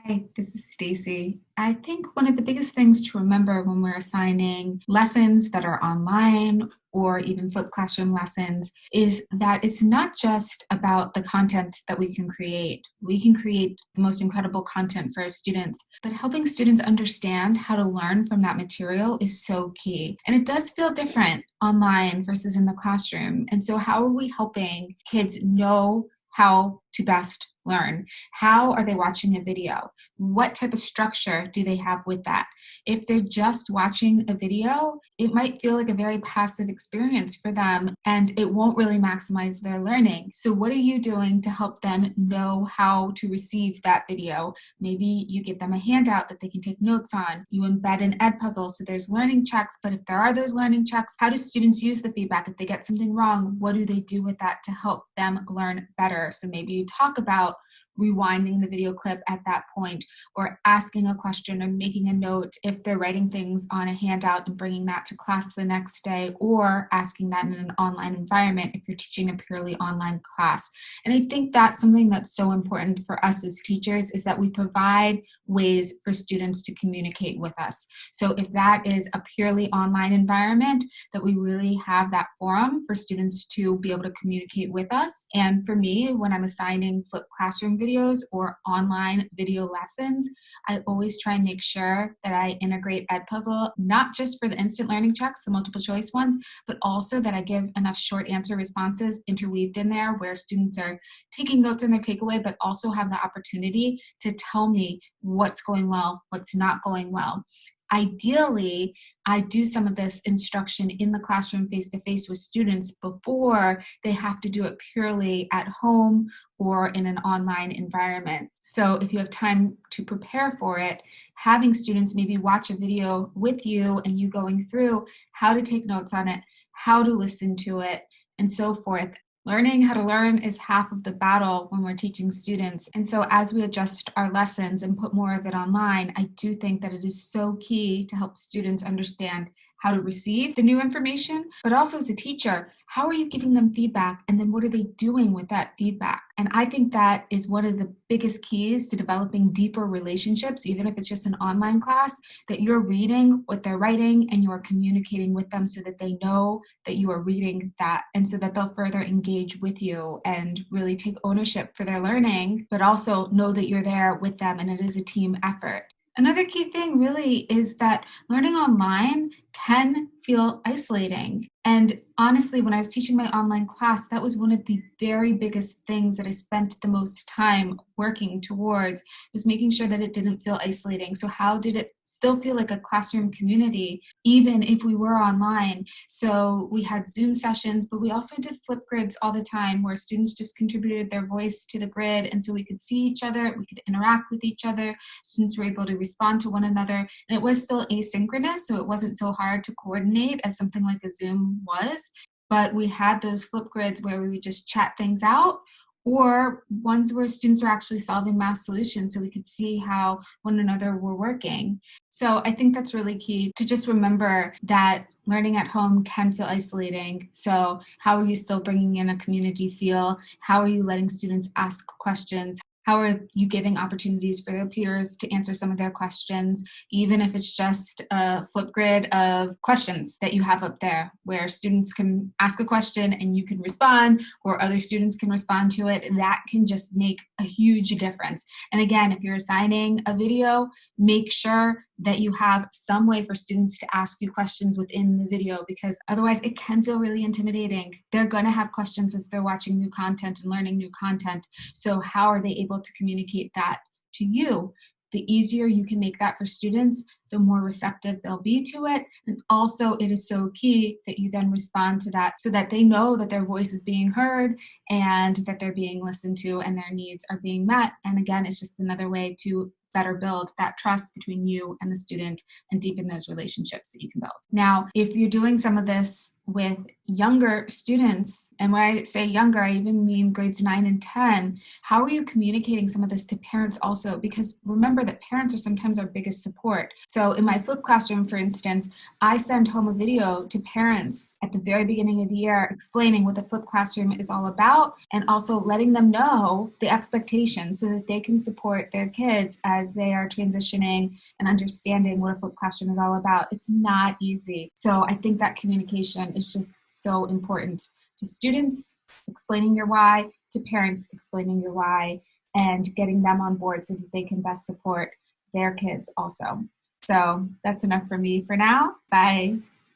Hi, this is Stacy. I think one of the biggest things to remember when we're assigning lessons that are online or even flipped classroom lessons is that it's not just about the content that we can create. We can create the most incredible content for our students, but helping students understand how to learn from that material is so key. And it does feel different online versus in the classroom. And so how are we helping kids know how to best learn? How are they watching a video? What type of structure do they have with that? If they're just watching a video, it might feel like a very passive experience for them and it won't really maximize their learning. So what are you doing to help them know how to receive that video? Maybe you give them a handout that they can take notes on. You embed an Edpuzzle so there's learning checks, but if there are those learning checks, how do students use the feedback? If they get something wrong, what do they do with that to help them learn better? So maybe you talk about rewinding the video clip at that point, or asking a question or making a note if they're writing things on a handout and bringing that to class the next day, or asking that in an online environment if you're teaching a purely online class. And I think that's something that's so important for us as teachers, is that we provide ways for students to communicate with us. So if that is a purely online environment, that we really have that forum for students to be able to communicate with us. And for me, when I'm assigning flipped classroom videos or online video lessons, I always try and make sure that I integrate Edpuzzle, not just for the instant learning checks, the multiple choice ones, but also that I give enough short answer responses interweaved in there where students are taking notes in their takeaway, but also have the opportunity to tell me what's going well, what's not going well. Ideally, I do some of this instruction in the classroom face-to-face with students before they have to do it purely at home or in an online environment. So if you have time to prepare for it, having students maybe watch a video with you and you going through how to take notes on it, how to listen to it, and so forth. Learning how to learn is half of the battle when we're teaching students. And so as we adjust our lessons and put more of it online, I do think that it is so key to help students understand how to receive the new information, but also as a teacher, how are you giving them feedback? And then what are they doing with that feedback? And I think that is one of the biggest keys to developing deeper relationships, even if it's just an online class, that you're reading what they're writing and you're communicating with them so that they know that you are reading that, and so that they'll further engage with you and really take ownership for their learning, but also know that you're there with them and it is a team effort. Another key thing really is that learning online can feel isolating. And honestly, when I was teaching my online class, that was one of the very biggest things that I spent the most time working towards, was making sure that it didn't feel isolating. So how did it still feel like a classroom community, even if we were online? So we had Zoom sessions, but we also did Flipgrids all the time where students just contributed their voice to the grid. And so we could see each other, we could interact with each other, students were able to respond to one another. And it was still asynchronous, so it wasn't so hard to coordinate as something like a Zoom was. But we had those Flipgrids where we would just chat things out, or ones where students were actually solving math solutions so we could see how one another were working. So I think that's really key to just remember that learning at home can feel isolating. So how are you still bringing in a community feel? How are you letting students ask questions? How are you giving opportunities for their peers to answer some of their questions, even if it's just a Flipgrid of questions that you have up there where students can ask a question and you can respond, or other students can respond to it? That can just make a huge difference. And again, if you're assigning a video, make sure that you have some way for students to ask you questions within the video, because otherwise it can feel really intimidating. They're going to have questions as they're watching new content and learning new content. So how are they able to communicate that to you? The easier you can make that for students, the more receptive they'll be to it. And also it is so key that you then respond to that so that they know that their voice is being heard and that they're being listened to and their needs are being met. And again, it's just another way to better build that trust between you and the student and deepen those relationships that you can build. Now, if you're doing some of this with younger students, and when I say younger, I even mean grades 9 and 10, how are you communicating some of this to parents also? Because remember that parents are sometimes our biggest support. So in my Flip Classroom, for instance, I send home a video to parents at the very beginning of the year explaining what the Flip Classroom is all about, and also letting them know the expectations so that they can support their kids as they are transitioning and understanding what a Flip Classroom is all about. It's not easy. So I think that communication is just so important to students, explaining your why, to parents, explaining your why, and getting them on board so that they can best support their kids also. So that's enough for me for now. Bye.